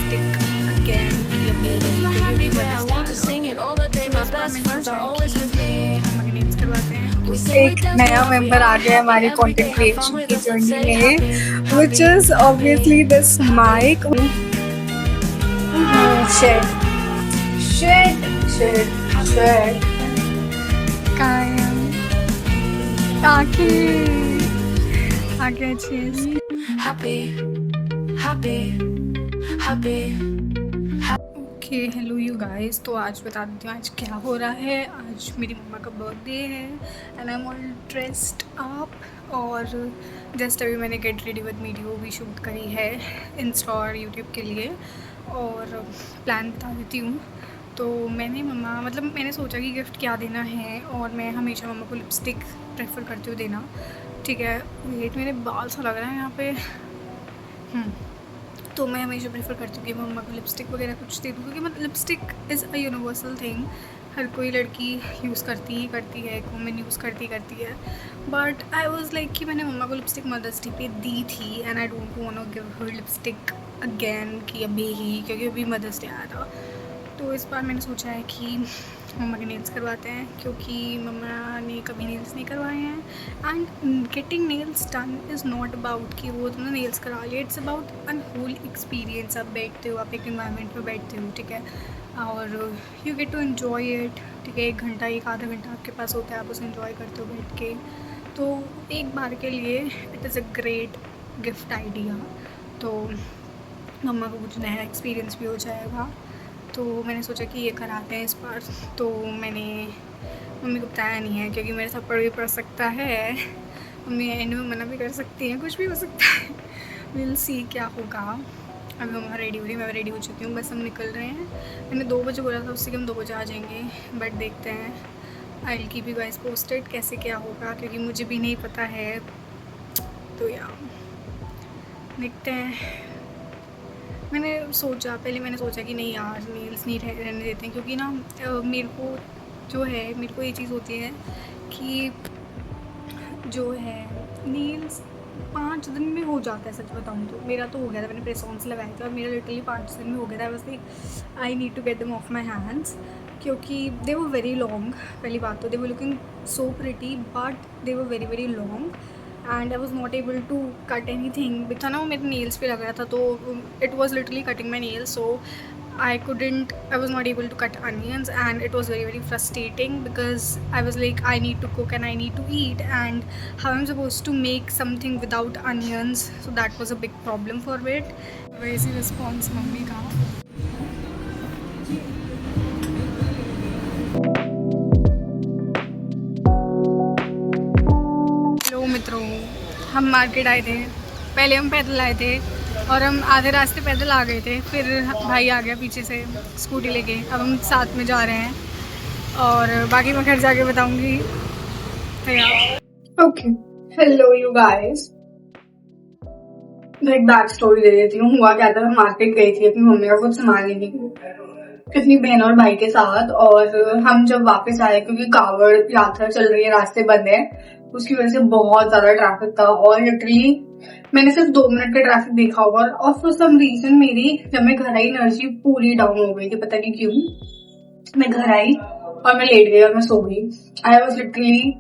lipstick again. एक नया member आ गया हमारी कंटेंट क्रिएशन की जर्नी में, which is obviously this mic. Shit. कायम काकी आगे चीज ओके हेलो यू गाइस। तो आज बता देती हूँ आज क्या हो रहा है। आज मेरी मम्मा का बर्थडे है and I am all dressed up और जस्ट अभी मैंने गेट रेडी विद वीडियो भी शूट करी है इंस्टा और यूट्यूब के लिए। और प्लान बता देती हूँ। तो मैंने सोचा कि गिफ्ट क्या देना है और मैं हमेशा मम्मा को लिपस्टिक प्रेफर करती हूँ देना। ठीक है, वेट मेरे बाल सा लग रहा है यहाँ पे। तो मैं हमेशा प्रेफर करती हूँ कि मम्मा को लिपस्टिक वगैरह कुछ दे दूँ, क्योंकि मतलब lipstick is a universal thing. हर कोई लड़की यूज़ करती है, एक वुमेन यूज़ करती है। बट आई वॉज लाइक कि मैंने मम्मा को लिपस्टिक मदर्स डे पे दी थी and I don't want to give her lipstick again कि अभी ही, क्योंकि अभी मदर्स डे आया था। तो इस बार मैंने सोचा है कि मम्मा के नेल्स करवाते हैं, क्योंकि मम्मा ने कभी नेल्स नहीं करवाए हैं। And getting nails done is not about कि वो तुमने नेल्स करा लिया, it's about an whole experience. आप बैठते हो, आप एक इन्वायरमेंट में बैठते हो, ठीक है, और you get to enjoy it. ठीक है, 1 घंटा 1 आधा घंटा आपके पास होता है, आप उसे इन्जॉय करते हो बैठ के। तो एक बार के लिए it is a great gift idea. तो मम्मा को कुछ नया एक्सपीरियंस भी हो जाएगा। तो मैंने सोचा कि ये कराते हैं इस बार। तो मैंने मम्मी को बताया नहीं है, क्योंकि मेरे थप्पड़ भी पड़ सकता है, मम्मी एंड में मना भी कर सकती हैं, कुछ भी हो सकता है। विल सी क्या होगा। अभी मम्मा रेडी हो रही है, मैं रेडी हो चुकी हूँ, बस हम निकल रहे हैं। मैंने 2 बजे बोला था उससे कि हम 2 बजे आ जाएंगे, बट देखते हैं। I will keep you guys posted कैसे क्या होगा, क्योंकि मुझे भी नहीं पता है। तो यार देखते हैं। मैंने सोचा कि नहीं यार नेल्स नहीं रहने देते हैं, क्योंकि ना मेरे को ये चीज़ होती है कि जो है नेल्स 5 दिन में हो जाता है। सच बताऊँ तो मेरा तो हो गया था, मैंने प्रेस ऑन से लगाए थे और मेरा लिटरली 5 दिन में हो गया था। बस I need to get them off my hands, क्योंकि दे वर वेरी लॉन्ग। पहली बात तो they were looking so pretty, but they were very very long and I was not able to cut anything. था ना, वो मेरे nails पे लग रहा था, तो it was literally cutting my nails. So I was not able to cut onions and it was very very frustrating, because I was like I need to cook and I need to eat, and how I'm supposed to make something without onions, so that was a big problem for it. वैसी response mummy का। Hello मित्रों, हम market आए थे। पहले हम पैदल आए थे और हम आधे रास्ते पैदल आ गए थे, फिर भाई आ गया पीछे से स्कूटी लेके। अब हम साथ में जा रहे हैं और बाकी मैं घर जाके बताऊंगी। ओके हेलो यू गाइस, मैं एक बैक स्टोरी दे देती हूँ। हुआ क्या था, मैं मार्केट गई थी अपनी मम्मी का कुछ सामान लेने के लिए अपनी बहन और भाई के साथ। और हम जब वापस आए, क्योंकि कावड़ यात्रा चल रही है, रास्ते बंद है, उसकी वजह से बहुत ज्यादा ट्रैफिक था। और लिटरली मैंने सिर्फ 2 मिनट का ट्रैफिक देखा होगा और फॉर सम रीजन मेरी जब मैं घर आई एनर्जी पूरी डाउन हो गई थी, पता नहीं क्यों। मैं घर आई और मैं लेट गई और मैं सो गई। I was literally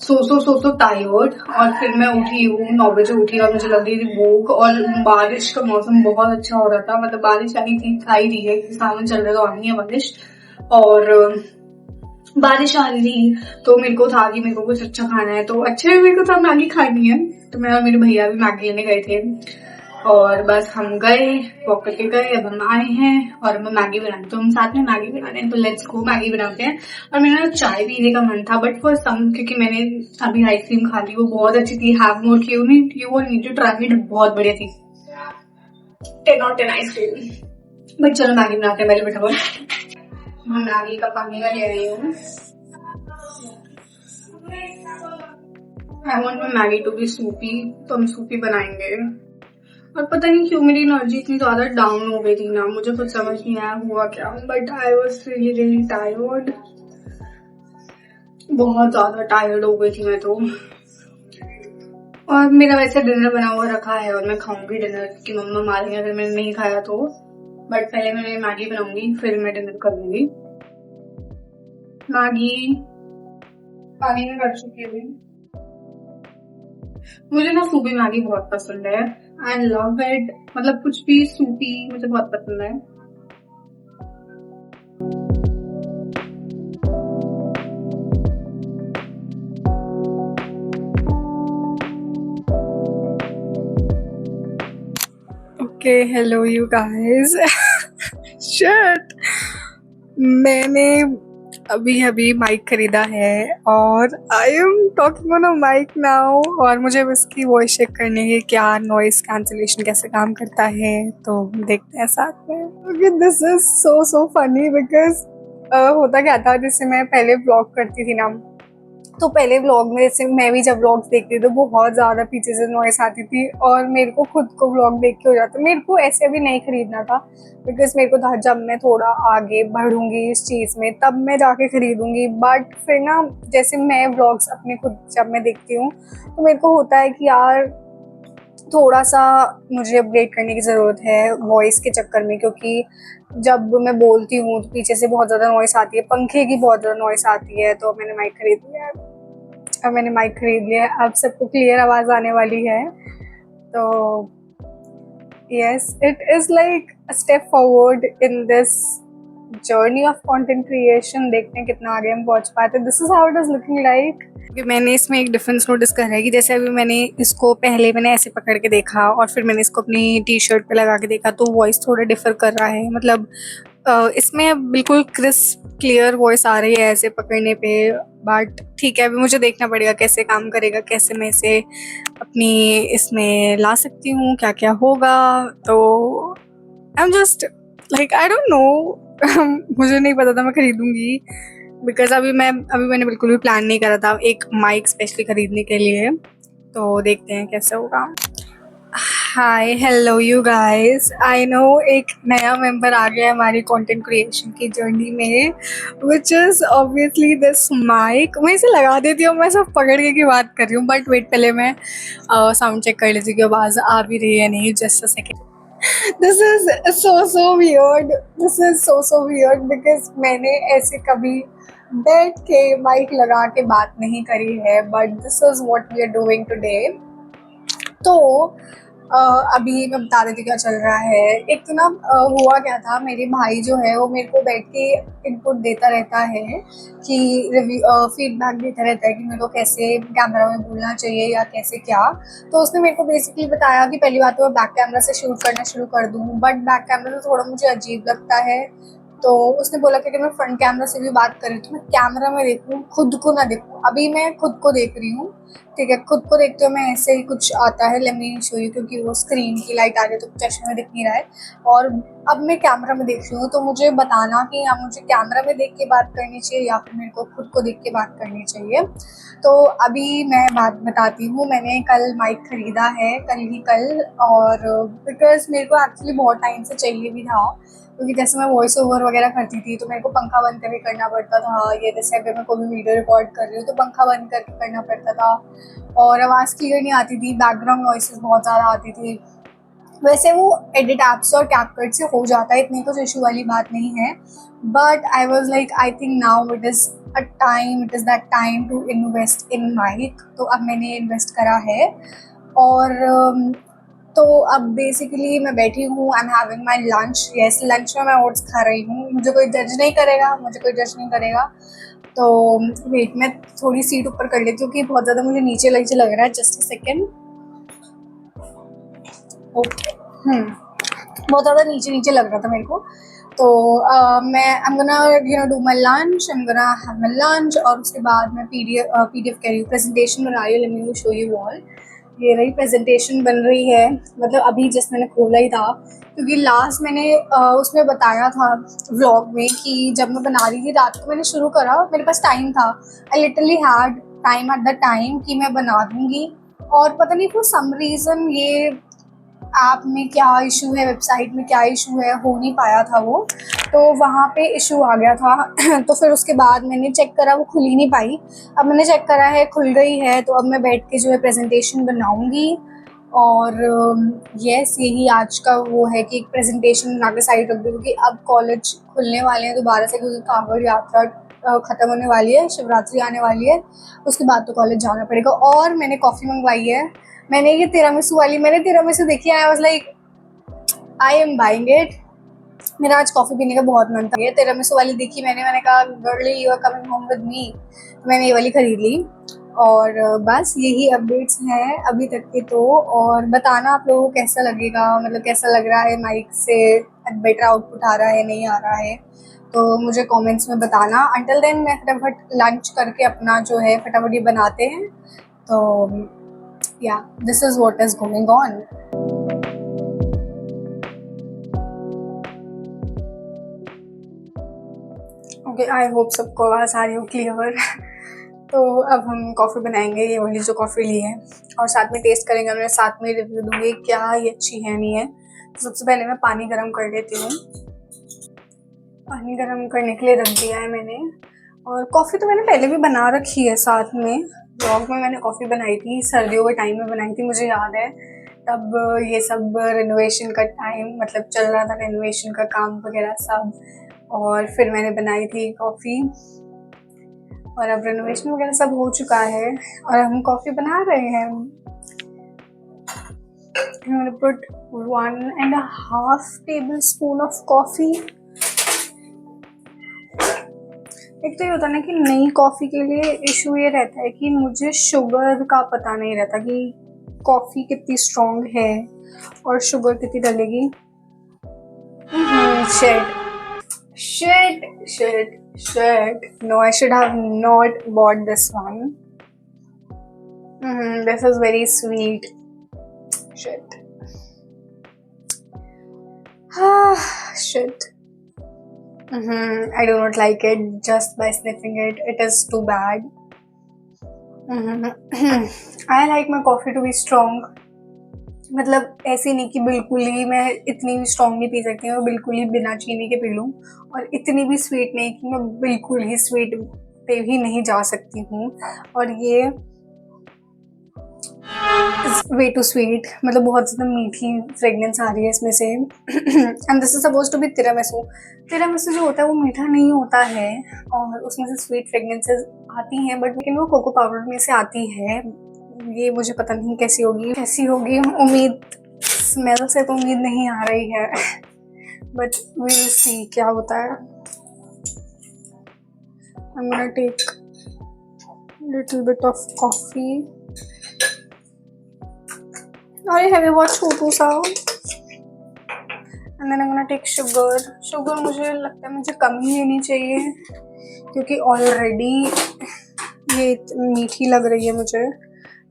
so tired. और फिर मैं उठी हूँ 9 बजे उठी और मुझे लग रही थी भूख, और बारिश का मौसम बहुत अच्छा हो रहा था। मतलब बारिश आई थी, आ ही रही है, सावन चल रहा, तो आनी है बारिश। और बारिश आ रही थी तो मेरे को था कि मेरे को कुछ अच्छा खाना है, तो अच्छे मेरे को था मैगी खानी है। तो मैं और मेरे भैया भी मैगी लेने गए थे और बस हम गए, वॉक करके गए। अब हम आए हैं और हम मैगी बनाए, तो हम साथ में मैगी बना रहे हैं, तो लेट्स गो मैगी बनाते हैं। और मेरा चाय पीने का मन था, बट फॉर सम, क्योंकि मैंने अभी आइसक्रीम खा ली, वो बहुत अच्छी थी। Have more you need to try it, बहुत बढ़िया थी। 10 और 10 आइसक्रीम। बट चलो मैगी बनाते हैं पहले फटाफट। मैं मैगी का पानी का ले रही हूँ। I want my Maggi to be soupy, तो हम सूपी बनाएंगे। और पता नहीं क्यों मेरी एनर्जी इतनी ज्यादा डाउन हो गई थी ना, मुझे कुछ समझ नहीं आया हुआ क्या, but I was really tired. बहुत ज्यादा टायर्ड हो गई थी मैं तो। और मेरा वैसे डिनर बना हुआ रखा है और मैं खाऊंगी डिनर, की मम्मा मारेंगे अगर मैंने नहीं खाया तो। बट पहले मैं मैगी बनाऊंगी, फिर मैं डिनर करूंगी। मैगी पानी में कर चुकी है। मुझे ना सूपी मैगी बहुत पसंद है। आई लव इट, मतलब कुछ भी सूपी मुझे बहुत पसंद है। Okay, hello you guys. Shit, मैंने अभी माइक खरीदा है और I am talking on a mic now, और मुझे इसकी वॉइस चेक करनी है क्या नॉइस कैंसिलेशन कैसे काम करता है, तो देखते हैं साथ में। Okay, this is so funny because होता क्या था, जैसे मैं पहले व्लॉग करती थी ना, तो पहले व्लॉग में जैसे मैं भी जब व्लॉग्स देखती थी तो बहुत ज़्यादा पीछे से नॉइस आती थी और मेरे को खुद को व्लॉग देख के हो जाता। मेरे को ऐसे भी नहीं खरीदना था बिकॉज मेरे को था जब मैं थोड़ा आगे बढ़ूंगी इस चीज़ में तब मैं जाके खरीदूंगी। बट फिर ना जैसे मैं व्लॉग्स अपने खुद जब मैं देखती हूँ तो मेरे को होता है कि यार थोड़ा सा मुझे अपग्रेड करने की ज़रूरत है वॉइस के चक्कर में, क्योंकि जब मैं बोलती हूँ तो पीछे से बहुत ज़्यादा नॉइस आती है, पंखे की बहुत ज़्यादा नॉइस आती है। तो मैंने माइक खरीद लिया है। अब मैंने माइक खरीद लिया है, अब सबको क्लियर आवाज़ आने वाली है। तो yes, it is like a step forward in this journey of content creation. देखते हैं कितना आगे हम पहुंच पाते। This is how it is looking like. मैंने इसमें एक डिफरेंस नोटिस करा है कि जैसे अभी मैंने इसको पहले मैंने ऐसे पकड़ के देखा और फिर मैंने इसको अपनी टी शर्ट पे लगा के देखा तो वॉइस थोड़ा डिफर कर रहा है। मतलब इसमें बिल्कुल क्रिस्प क्लियर वॉइस आ रही है ऐसे पकड़ने पे। बट ठीक है, अभी मुझे देखना पड़ेगा कैसे काम करेगा, कैसे मैं इसे अपनी इसमें ला सकती हूँ, क्या क्या होगा। तो आई am just like I don't no. मुझे नहीं पता था मैं खरीदूंगी बिकॉज अभी मैंने बिल्कुल भी प्लान नहीं करा था एक माइक स्पेशली खरीदने के लिए। तो देखते हैं कैसे होगा। Hi hello you guys, I know एक नया मेंबर आ गया है हमारी कंटेंट क्रिएशन की जर्नी में, which is obviously this mic. मैं इसे लगा देती हूँ, मैं सब पकड़ के बात कर रही हूँ, बट वेट पहले मैं साउंड चेक कर लेती हूँ कि आवाज़ आ भी रही है नहीं। Just a second. This is so weird, this is so weird because मैंने ऐसे कभी बैठ के माइक लगा के बात नहीं करी है, but this is what we are doing today. तो अभी मैं बता देती क्या चल रहा है। एक तो ना हुआ क्या था, मेरे भाई जो है वो मेरे को बैठ के इनपुट देता रहता है कि रिव्यू फीडबैक देता रहता है कि मेरे को कैसे कैमरा में बोलना चाहिए या कैसे क्या। तो उसने मेरे को बेसिकली बताया कि पहली बात तो मैं बैक कैमरा से शूट करना शुरू कर दूँ, बट बैक कैमरा से थोड़ा मुझे अजीब लगता है। तो उसने बोला कि अगर मैं फ्रंट कैमरा से भी बात करूँ तो मैं कैमरा में देखूँ, खुद को ना देखूँ। अभी मैं खुद को देख रही हूँ, ठीक है, खुद को देखते हुए मैं ऐसे ही कुछ आता है, लेट मी शो यू, क्योंकि वो स्क्रीन की लाइट आ रही है तो चश्मे में दिख नहीं रहा है। और अब मैं कैमरा में देख रही हूँ, तो मुझे बताना कि या मुझे कैमरा में देख के बात करनी चाहिए या फिर मेरे को खुद को देख के बात करनी चाहिए। तो अभी मैं बात बताती हूँ। मैंने कल माइक खरीदा है, कल, और बिकॉज मेरे को एक्चुअली बहुत टाइम से चाहिए भी था, क्योंकि जैसे मैं वॉइस ओवर वगैरह करती थी तो मेरे को पंखा बंद करके करना पड़ता था। ये जैसे अगर मैं कोई वीडियो रिकॉर्ड कर रही हूँ तो पंखा बंद करके करना पड़ता था और आवाज़ क्लियर नहीं आती थी, बैकग्राउंड नॉइसेस बहुत ज़्यादा आती थी। वैसे वो एडिट ऐप्स और कैपकट से हो जाता है, इतनी कुछ इशू वाली बात नहीं है। But I was like I think now it is that time to invest in mic. तो अब मैंने इन्वेस्ट करा है। और तो अब बेसिकली मैं बैठी हूँ, I am having my lunch. Yes, lunch में मैं ओट्स खा रही हूँ। मुझे कोई जज नहीं करेगा। तो वेट, मैं थोड़ी सीट ऊपर कर लेती हूँ कि बहुत ज़्यादा मुझे नीचे लग रहा है। Just a second. ओके, बहुत ज़्यादा नीचे लग रहा था मेरे को। तो मैं आई am gonna do my lunch, I am gonna have my lunch, और उसके बाद मैं पीडीएफ कह रही हूँ, प्रेजेंटेशन बना रही हूँ। Let me show you all. ये रही प्रेजेंटेशन बन रही है, मतलब अभी जस्ट मैंने खोला ही था, क्योंकि लास्ट मैंने उसमें बताया था व्लॉग में कि जब मैं बना रही थी रात को मैंने शुरू करा, मेरे पास टाइम था, I literally had time at the time कि मैं बना दूँगी। और पता नहीं फॉर सम रीज़न ये ऐप में क्या इशू है, वेबसाइट में क्या इशू है, हो नहीं पाया था वो, तो वहाँ पे इशू आ गया था। तो फिर उसके बाद मैंने चेक करा, वो खुल ही नहीं पाई। अब मैंने चेक करा है, खुल गई है। तो अब मैं बैठ के जो है प्रेजेंटेशन बनाऊँगी और यस यही आज का वो है कि एक प्रेजेंटेशन बना के साइड रख दो, क्योंकि अब कॉलेज खुलने वाले हैं दोबारा से, क्योंकि कांवड़ यात्रा ख़त्म होने वाली है, शिवरात्रि आने वाली है, उसके बाद तो कॉलेज जाना पड़ेगा। और मैंने कॉफ़ी मंगवाई है, मैंने ये तिरामिसू वाली, मैंने तिरामिसू देखी, I was like I am buying it. मेरा आज कॉफ़ी पीने का बहुत मन था। ये तिरामिसू वाली देखी मैंने कहा girly you are coming home with me, तो मैंने ये वाली खरीद ली। और बस यही अपडेट्स हैं अभी तक के तो। और बताना आप लोगों को कैसा लगेगा, मतलब कैसा लग रहा है, माइक से बेटर आउटपुट आ रहा है नहीं आ रहा है, तो मुझे कमेंट्स में बताना। अंटिल देन मैं फटाफट लंच करके अपना जो है फटाफट ये बनाते हैं। तो या this is what is going on. Okay, I hope सबको आवाज़ आ रही हो क्लियर। तो अब हम कॉफ़ी बनाएंगे, ये वाली जो कॉफ़ी ली है, और साथ में टेस्ट करेंगे, मैं साथ में रिव्यू दूंगी क्या ये अच्छी है नहीं है। तो सबसे पहले मैं पानी गर्म कर लेती हूँ। पानी गर्म करने के लिए रख दिया है मैंने। और कॉफ़ी तो मैंने पहले भी बना रखी है, साथ में ब्लॉग में मैंने कॉफ़ी बनाई थी, सर्दियों के टाइम में बनाई थी, मुझे याद है। तब ये सब रेनोवेशन का टाइम मतलब चल रहा था, रेनोवेशन का काम वगैरह सब, और फिर मैंने बनाई थी कॉफ़ी। और अब रेनोवेशन वगैरह सब हो चुका है और हम कॉफ़ी बना रहे हैं। I'm gonna put 1.5 tablespoon of coffee। एक तो ये होता है ना कि नई कॉफ़ी के लिए इशू ये रहता है कि मुझे शुगर का पता नहीं रहता कि कॉफ़ी कितनी स्ट्रॉन्ग है और शुगर कितनी डलेगी। Shit. No, I should have not bought this one. This is very sweet. Shit. Shit. I do not like it just by sniffing it. It is too bad. I like my coffee to be strong. मतलब ऐसे नहीं कि बिल्कुल ही मैं इतनी भी strong नहीं P सकती हूँ, बिल्कुल ही बिना चीनी के पी लूँ, और इतनी भी स्वीट नहीं कि मैं बिल्कुल ही स्वीट पे भी नहीं जा सकती हूँ। और ये वे टू स्वीट, मतलब बहुत ज़्यादा मीठी फ्रेगनेंस आ रही है इसमें से। And this is suppose to be tiramisu. Tiramisu जो होता है वो मीठा नहीं होता है और उसमें से स्वीट फ्रेगनेंसेस आती हैं, बट लेकिन वो कोको पाउडर में से आती है। ये मुझे पता नहीं कैसी होगी। उम्मीद, स्मेल से तो उम्मीद नहीं आ रही है, बट वी विल सी क्या होता है। I'm gonna take little bit of coffee. I have watched Chotu Sao. And then I'm gonna take sugar. Sugar मुझे लगता है मुझे कम ही लेनी चाहिए क्योंकि ऑलरेडी ये मीठी लग रही है मुझे।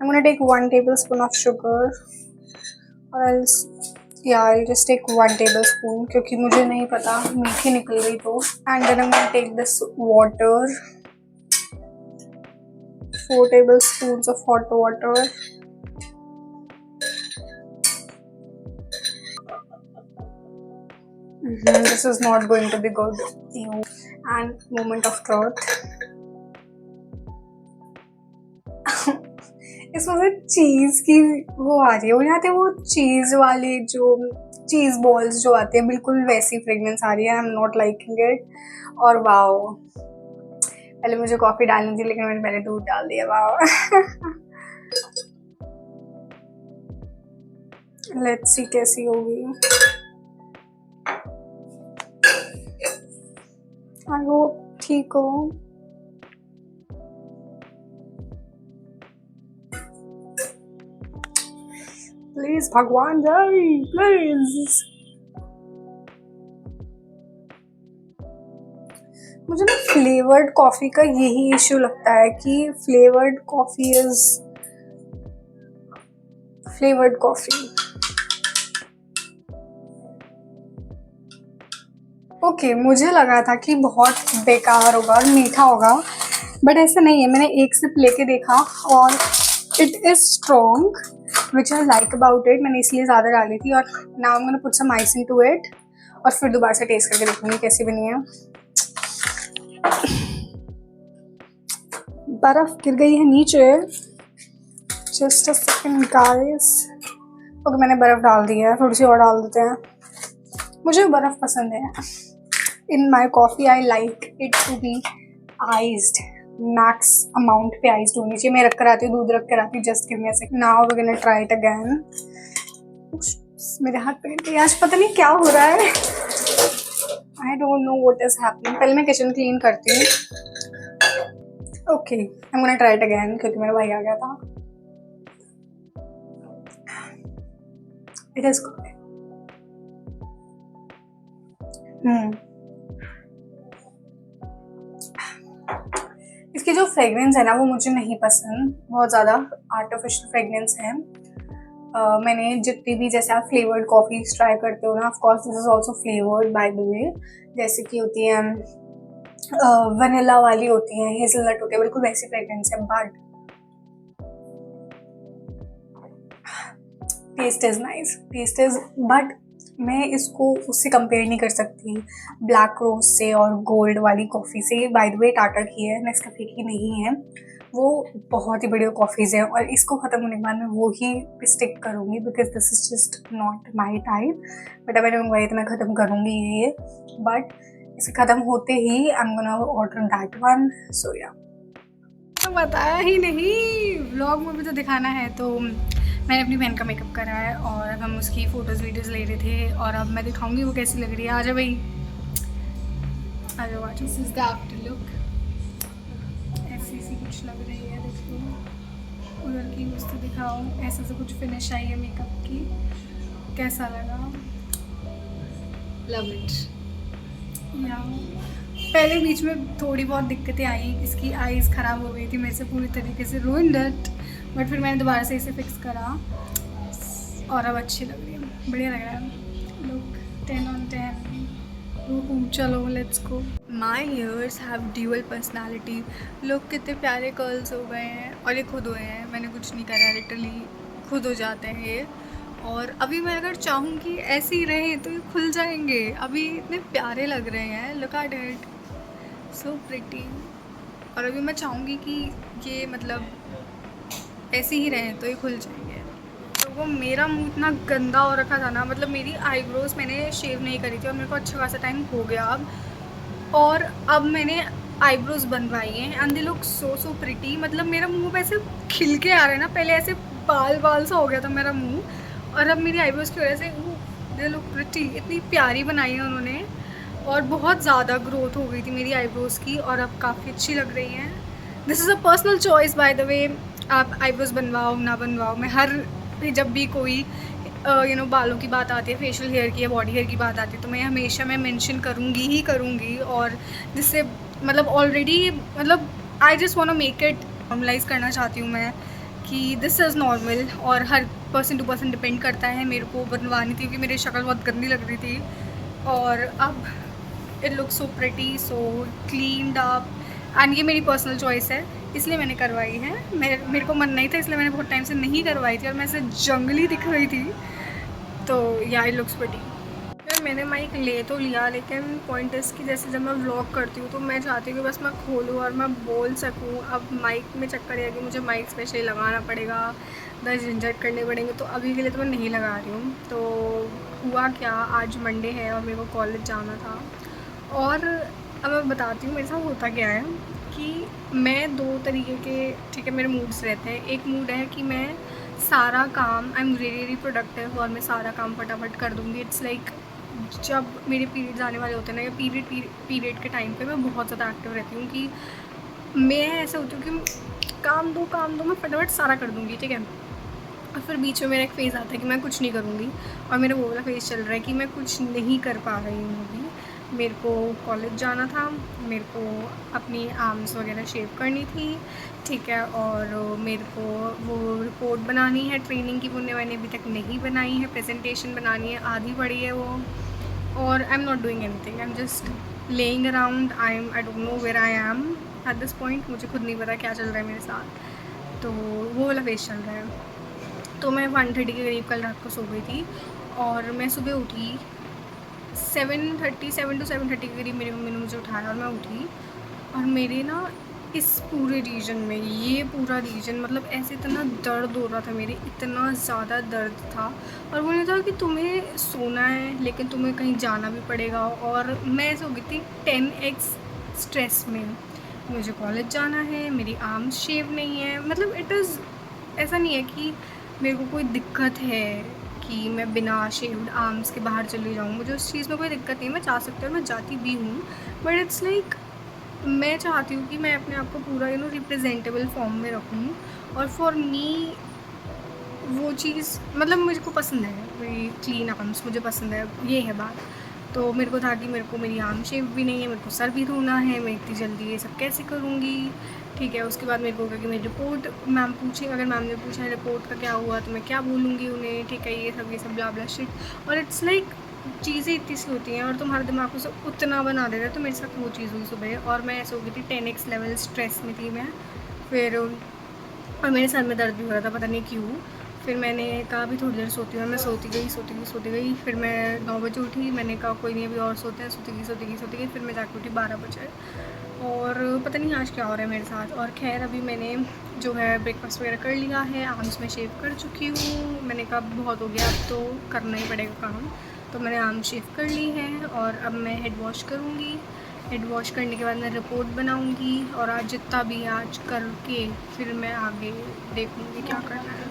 I'm gonna take 1 tablespoon of sugar, or else I'll just take 1 tablespoon क्योंकि मुझे नहीं पता मीठी निकल गई तो। And then I'm gonna take this water, 4 tablespoons of hot water. This is not going to be good. And moment of truth. इसमें से चीज़ की वो आ रही है, वो यहाँ वो चीज़ वाली जो चीज़ बॉल्स जो आते हैं बिल्कुल वैसी फ्रेगनेंस आ रही है। आई एम नॉट लाइकिंग इट। और वाओ, पहले मुझे कॉफ़ी डालनी थी लेकिन मैंने पहले दूध डाल दिया। वाओ। लेट्स सी कैसी होगी। आई होप ठीक हो। प्लीज भगवान जय, प्लीज। मुझे ना फ्लेवर्ड कॉफ़ी का यही इशू लगता है कि फ्लेवर्ड कॉफ़ी ओके, मुझे लगा था कि बहुत बेकार होगा और मीठा होगा, बट ऐसा नहीं है। मैंने एक सिप लेके देखा और it is strong, which I like about it. मैंने इसलिए ज़्यादा डाली थी। और now I am gonna put some ice into it और फिर दोबारा से टेस्ट करके देखूंगी कैसी बनी है। बर्फ गिर गई है नीचे। Just a second guys. Okay, मैंने बर्फ़ डाल दी है, थोड़ी सी और डाल देते हैं। मुझे बर्फ़ पसंद है। In my coffee I like it to be iced, max amount पे आइस्ड होनी चाहिए। मैं रख कर आती हूँ, दूध रख कर आती हूँ। Just give me a second, now we gonna try it again. मेरे हाथ पे आज पता नहीं क्या हो रहा है। आई don't know what is happening. पहले मैं किचन क्लीन करती हूँ। Okay, I am gonna try it again क्योंकि मेरा भाई आ गया था। It is good. इसकी जो फ्रेगरेंस है ना वो मुझे नहीं पसंद, बहुत ज़्यादा आर्टिफिशियल फ्रेगरेंस है। मैंने जितनी भी, जैसे आप फ्लेवर्ड कॉफ़ी ट्राई करते हो ना, of course this is also flavoured by the way, जैसे कि होती है वनीला वाली होती है, हेज़लनट होती है, बिल्कुल वैसी फ्रेगरेंस है। But taste is nice, taste is, but मैं इसको उससे कंपेयर नहीं कर सकती ब्लैक रोज से और गोल्ड वाली कॉफ़ी से। बाय द वे टाटा की है, नेस्कैफे की नहीं है। वो बहुत ही बढ़िया कॉफ़ीज़ हैं और इसको ख़त्म होने के बाद मैं वो ही स्टिक करूँगी because this is just not my type. But अब मैंने मंगवाई तो मैं ख़त्म करूँगी ये, बट इसे ख़त्म होते ही I am gonna order that one. So yeah, तो बताया ही नहीं, व्लॉग में भी तो दिखाना है। तो मैंने अपनी बहन का मेकअप करा है और अब हम उसकी फ़ोटोज़ वीडियोज़ ले रहे थे और अब मैं दिखाऊंगी वो कैसी लग रही है। आ जाओ भाई, आ जाओ आ जाओ। This is the after look, ऐसी सी कुछ लग रही है। देखो उधर की कुछ तो दिखाओ, ऐसा से कुछ फिनिश आई है मेकअप की। कैसा लगा? Love it. या पहले बीच में थोड़ी बहुत दिक्कतें आई, इसकी आईज़ ख़राब हो गई थी मेरे से, पूरी तरीके से रूइंड इट, बट फिर मैंने दोबारा से इसे फिक्स करा और अब अच्छी लग रही है, बढ़िया लग रहा है लुक। 10 on 10। चलो let's go. My hairs have dual personality. लोग कितने प्यारे कर्ल्स हो गए हैं और ये खुद हुए हैं, मैंने कुछ नहीं करा, लिटरली खुद हो जाते हैं ये। और अभी मैं अगर चाहूँ कि ऐसे ही रहें तो ये खुल जाएंगे। अभी इतने प्यारे लग रहे हैं, look at it, so pretty. और अभी मैं चाहूँगी कि ये मतलब ऐसे ही रहें तो ये खुल जाएंगे। तो वो मेरा मुंह इतना गंदा हो रखा था ना, मतलब मेरी आईब्रोज मैंने शेव नहीं करी थी और मेरे को अच्छा खासा टाइम हो गया अब, और अब मैंने आईब्रोज बनवाई हैं and they look so pretty. मतलब मेरा मुंह वैसे खिल के आ रहा है ना, पहले ऐसे बाल बाल सा हो गया था मेरा मुंह, और अब मेरी आईब्रोज की वजह से दे लुक प्रिटी। इतनी प्यारी बनाई है उन्होंने और बहुत ज़्यादा ग्रोथ हो गई थी मेरी आईब्रोज की और अब काफ़ी अच्छी लग रही हैं। This is a personal choice by the way, आप आईब्रोज बनवाओ ना बनवाओ। मैं हर जब भी कोई बालों की बात आती है, फेशियल हेयर की या बॉडी हेयर की बात आती है, तो मैं हमेशा मेंशन करूँगी ही करूँगी। और जिससे मतलब ऑलरेडी मतलब I just want to make it normalize करना चाहती हूँ मैं कि दिस इज़ नॉर्मल, और हर पर्सन टू पर्सन डिपेंड करता है। मेरे को बनवानी थी क्योंकि मेरी शक्ल बहुत गंदी लग रही थी और अब it look so pretty, so cleaned up, and ये मेरी पर्सनल चॉइस है इसलिए मैंने करवाई है। मेरे को मन नहीं था इसलिए मैंने बहुत टाइम से नहीं करवाई थी और मैं ऐसे जंगली दिख रही थी, तो या इट लुक्स प्रिटी। यार मैंने माइक ले तो लिया, लेकिन पॉइंट इस कि जैसे जब मैं व्लॉग करती हूँ तो मैं चाहती हूँ कि बस मैं खोलूँ और मैं बोल सकूँ। अब माइक में चक्कर है कि मुझे माइक स्पेशली लगाना पड़ेगा, 10 झंझट करने पड़ेंगे, तो अभी के लिए तो मैं नहीं लगा रही हूँ। तो हुआ क्या, आज मंडे है और मेरे को कॉलेज जाना था, और अब मैं बताती हूँ मेरे साथ होता क्या है कि मैं 2 तरीके के, ठीक है, मेरे मूड्स रहते हैं। एक मूड है कि मैं सारा काम, आई एम रियली प्रोडक्टिव और मैं सारा काम फटाफट कर दूँगी। इट्स लाइक जब मेरे पीरियड्स आने वाले होते हैं ना, या पीरियड के टाइम पे मैं बहुत ज़्यादा एक्टिव रहती हूँ कि मैं ऐसा होती हूँ कि काम दो मैं फटाफट सारा कर दूँगी, ठीक है। और फिर बीच में मेरा एक फ़ेज़ आता है कि मैं कुछ नहीं करूँगी, और मेरा वो वाला फ़ेज़ चल रहा है कि मैं कुछ नहीं कर पा रही हूँ अभी। मेरे को कॉलेज जाना था, मेरे को अपनी आर्म्स वगैरह शेव करनी थी, ठीक है, और मेरे को वो रिपोर्ट बनानी है ट्रेनिंग की, वो मैंने अभी तक नहीं बनाई है। प्रेजेंटेशन बनानी है, आधी पड़ी है वो, और I am not doing anything, I am just laying around. I don't know where I am at this point, मुझे खुद नहीं पता क्या चल रहा है मेरे साथ। तो वो वाला फेस चल रहा है। तो मैं 1:30 के करीब कल रात को सो गई थी और मैं सुबह उठी 7 to 7:30 के करीब मेरी मम्मी ने मुझे उठाया और मैं उठी, और मेरे ना इस पूरे रीजन में, ये पूरा रीजन मतलब ऐसे इतना दर्द हो रहा था मेरे, इतना ज़्यादा दर्द था। और वो नहीं था कि तुम्हें सोना है लेकिन तुम्हें कहीं जाना भी पड़ेगा, और मैं ऐसे हो गई थी 10x स्ट्रेस में। मुझे कॉलेज जाना है, मेरी आर्म्स शेव नहीं है, मतलब इट इज़ ऐसा नहीं है कि मेरे को कोई दिक्कत है कि मैं बिना शेव्ड आर्म्स के बाहर चली जाऊँ, मुझे उस चीज़ में कोई दिक्कत नहीं है, मैं जा सकती हूँ, मैं जाती भी हूँ। बट इट्स लाइक मैं चाहती हूँ कि मैं अपने आप को पूरा रिप्रेजेंटेबल फॉर्म में रखूँ, और फॉर मी वो चीज़ मतलब मुझे को पसंद है, मेरी क्लीन आर्म्स मुझे पसंद है, ये है बात। तो मेरे को था कि मेरे को मेरी आर्म शेप भी नहीं है, मेरे को सर भी धोना है, मैं इतनी जल्दी ये सब कैसे करूँगी। ठीक है, उसके बाद मेरे को कहा कि मेरी रिपोर्ट मैम पूछे, अगर मैम ने पूछा है रिपोर्ट का क्या हुआ तो मैं क्या बोलूँगी उन्हें, ठीक है, ये सब ब्ला ब्ला शिट। और इट्स लाइक चीज़ें इतनी सी होती हैं और तुम्हारे दिमाग को सब उतना बना दे रहा है। तो मेरे साथ वो चीज़ हुई सुबह, और मैं ऐसे हो गई थी 10x लेवल स्ट्रेस में थी मैं। फिर और मेरे सर में दर्द भी हो रहा था, पता नहीं क्यों। फिर मैंने कहा अभी थोड़ी देर सोती हूँ, मैं सोती गई। फिर मैं 9 बजे उठी, मैंने कहा कोई नहीं अभी और सोते हैं, सोती गई। फिर मैं जाकर उठी 12 बजे, और पता नहीं आज क्या हो रहा है मेरे साथ। और खैर अभी मैंने जो है ब्रेकफास्ट वगैरह कर लिया है, आर्म्स में शेव कर चुकी हूँ। मैंने कहा बहुत हो गया, अब तो करना ही पड़ेगा काम। तो मैंने आर्म शेव कर ली है, और अब मैं हेड वॉश करूँगी। हेड वॉश करने के बाद मैं रिपोर्ट बनाऊँगी, और आज जितना भी आज करके फिर मैं आगे देखूँगी क्या करना है।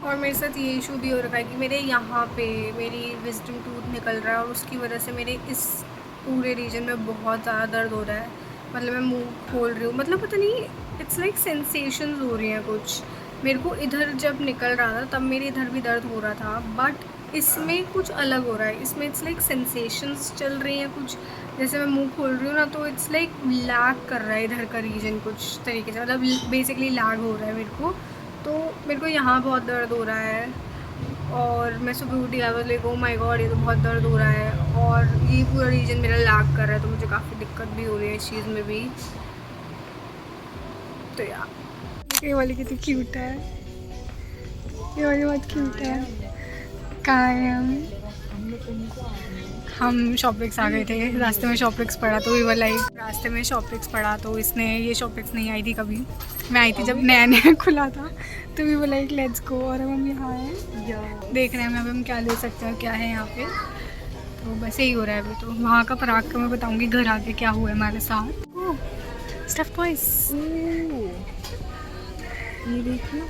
और मेरे साथ ये इशू भी हो रखा है कि मेरे यहाँ पे मेरी विजडम टूथ निकल रहा है, और उसकी वजह से मेरे इस पूरे रीजन में बहुत ज़्यादा दर्द हो रहा है। मतलब मैं मुंह खोल रही हूँ, मतलब पता नहीं इट्स लाइक सेंसेशंस हो रही हैं कुछ। मेरे को इधर जब निकल रहा था तब मेरे इधर भी दर्द हो रहा था, बट इसमें कुछ अलग हो रहा है। इसमें इट्स लाइक सेंसेशंस चल रही हैं कुछ, जैसे मैं मुंह खोल रही हूँ ना तो इट्स लाइक लैग कर रहा है इधर का रीजन कुछ तरीके से, मतलब बेसिकली लैग हो रहा है मेरे को। तो मेरे को यहाँ बहुत दर्द हो रहा है, और मैं सुबह उठी I was like oh my God ये तो बहुत दर्द हो रहा है, और ये पूरा रीजन मेरा लैग कर रहा है, तो मुझे काफ़ी दिक्कत भी हो रही है इस चीज़ में भी। तो यार ये वाली कितनी क्यूट है, ये वाली बहुत क्यूट है। कहाँ है हम शॉपिक्स आ गए थे, रास्ते में शॉपिक्स पड़ा तो ये लाइक रास्ते में शॉपिक्स पड़ा तो इसने ये शॉपिक्स नहीं आई थी कभी, मैं आई थी जब नया नया खुला था, तो we were like let's go. और अब हम यहाँ हैं, देख रहे हैं अब हम क्या ले सकते हैं और क्या है यहाँ पे। तो बस यही हो रहा है अभी। तो वहाँ का पराग का मैं बताऊँगी घर आके क्या हुआ है हमारे साथ। स्टफ टॉयज, ये देखिए,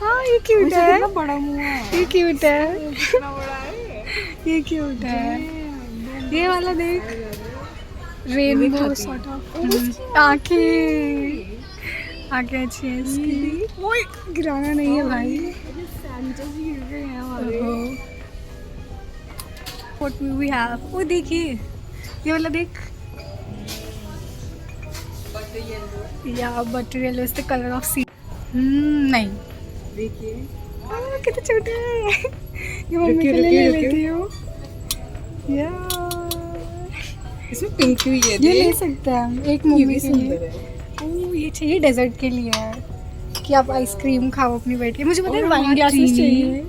हाँ ये क्यूट है, कितना बड़ा मुँह है, ये क्यूट है, कितना बड़ा है, ये क्यूट है। ये वाला देख, रेनबो सॉर्ट ऑफ आँखें, आँखें अच्छी है इसकी। ओए गिराना नहीं है भाई, व्हाट वी हैव। वो देखिए ये वाला देख, या butter yellow is the colour of sea. नहीं देखिए कितने छोटे हैं, ये मम्मी के लिए ले लेती हूँ। इसमें पिंक भी है, ये ले सकते हैं एक मम्मी के लिए। ओह ये चाहिए डेजर्ट के लिए है कि आप आइसक्रीम खाओ अपनी बैठ के। मुझे पता है वाइन ग्लासेस चाहिए,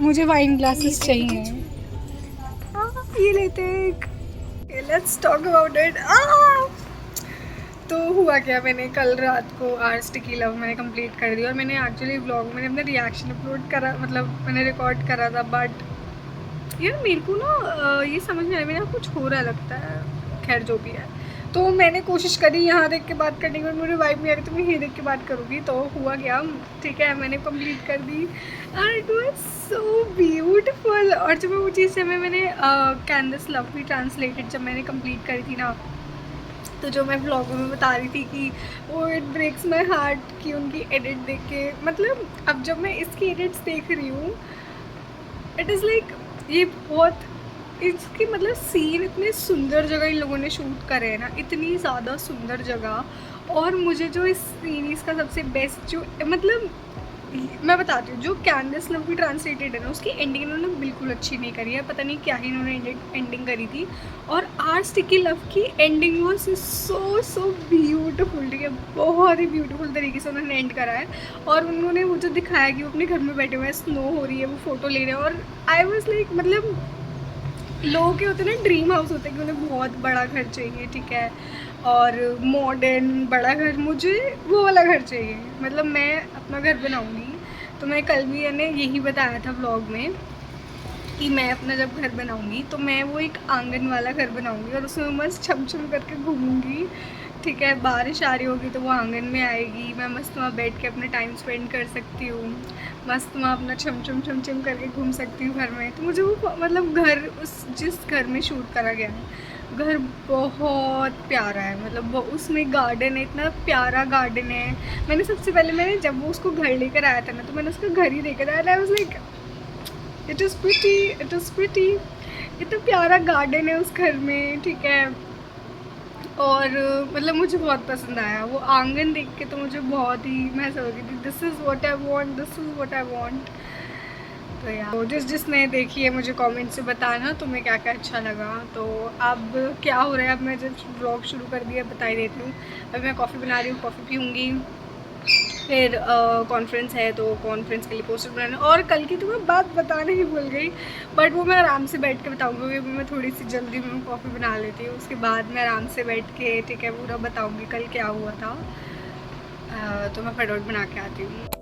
मुझे वाइन ग्लासेस चाहिए। ये लेते हैं, लेट्स टॉक अबाउट इट। तो हुआ क्या, मैंने कल रात को आर स्टिकी लव मैंने कंप्लीट कर दिया, और मैंने एक्चुअली व्लॉग मैंने अपना रिएक्शन अपलोड करा, मतलब मैंने रिकॉर्ड करा था। बट यार मेरे को ना ये समझ में आया, मेरा कुछ हो रहा लगता है, खैर जो भी है। तो मैंने कोशिश करी यहाँ देख के बात करने की, मुझे वाइब नहीं आ रही, तो मैं ये देख के बात करूँगी। तो हुआ क्या, ठीक है, मैंने कंप्लीट कर दी and it was so beautiful. और जब मैं वो चीज़ जब मैंने कैंडस लव भी ट्रांसलेटेड जब मैंने कंप्लीट करी थी ना, तो जो मैं व्लॉग में बता रही थी कि वो इट ब्रेक्स माई हार्ट कि उनकी एडिट देख के, मतलब अब जब मैं इसकी एडिट्स देख रही हूँ इट इज़ लाइक ये बहुत इसकी मतलब सीन इतने सुंदर जगह इन लोगों ने शूट करे हैं ना, इतनी ज़्यादा सुंदर जगह। और मुझे जो इस सीरीज़ का सबसे बेस्ट जो मतलब मैं बताती हूँ, जो कैंडस लव की ट्रांसलेटेड है ना उसकी एंडिंग इन्होंने बिल्कुल अच्छी नहीं करी है, पता नहीं क्या ही इन्होंने एंडिंग करी थी। और आर स्टिकी लव की एंडिंग वॉज सो ब्यूटीफुल, ठीक है, बहुत ही ब्यूटीफुल तरीके से उन्होंने एंड करा है। और उन्होंने वो जो दिखाया कि वो अपने घर में बैठे हुए हैं, स्नो हो रही है, वो फ़ोटो ले रहे हैं, और आई वॉज लाइक मतलब लोगों के होते हैं ना ड्रीम हाउस होते हैं कि उन्हें बहुत बड़ा घर चाहिए, ठीक है, और मॉडर्न बड़ा घर। मुझे वो वाला घर चाहिए, मतलब मैं अपना घर बनाऊँगी तो मैं कल भी मैंने यही बताया था व्लॉग में कि मैं अपना जब घर बनाऊँगी तो मैं वो एक आंगन वाला घर बनाऊँगी और उसमें मस्त छम छम करके घूमूँगी, ठीक है। बारिश आ रही होगी तो वो आंगन में आएगी, मैं मस्त वहाँ बैठ के अपना टाइम स्पेंड कर सकती हूँ, मस्त वहाँ अपना छम छम छम छम करके घूम सकती हूँ घर में। तो मुझे वो मतलब घर उस जिस घर में शूट करा गया है घर बहुत प्यारा है, मतलब वो उसमें गार्डन है, इतना प्यारा गार्डन है। मैंने सबसे पहले मैंने जब वो उसको घर लेकर आया था ना तो मैंने उसका घर ही देखा था, I was like it is pretty, it is pretty. इतना प्यारा गार्डन है उस घर में, ठीक है। और मतलब मुझे बहुत पसंद आया वो आंगन देख के, तो मुझे बहुत ही, मैं सोच रही थी this is what I want, this is what I want. तो यार तो जिसने देखी है मुझे कमेंट से बताना तुम्हें क्या क्या अच्छा लगा। तो अब क्या हो रहा है, अब मैं जब व्लॉग शुरू कर दिया बता ही देती हूँ। अभी मैं कॉफ़ी बना रही हूँ, कॉफ़ी पीऊँगी, फिर कॉन्फ्रेंस है तो कॉन्फ्रेंस के लिए पोस्टर बनाना। और कल की तो मैं बात बताने ही भूल गई, बट वो मैं आराम से बैठ के बताऊँगी क्योंकि मैं थोड़ी सी जल्दी में कॉफ़ी बना लेती हूँ, उसके बाद मैं आराम से बैठ के, ठीक है, पूरा बताऊँगी कल क्या हुआ था। तो मैं फटाफट बना के आती हूँ।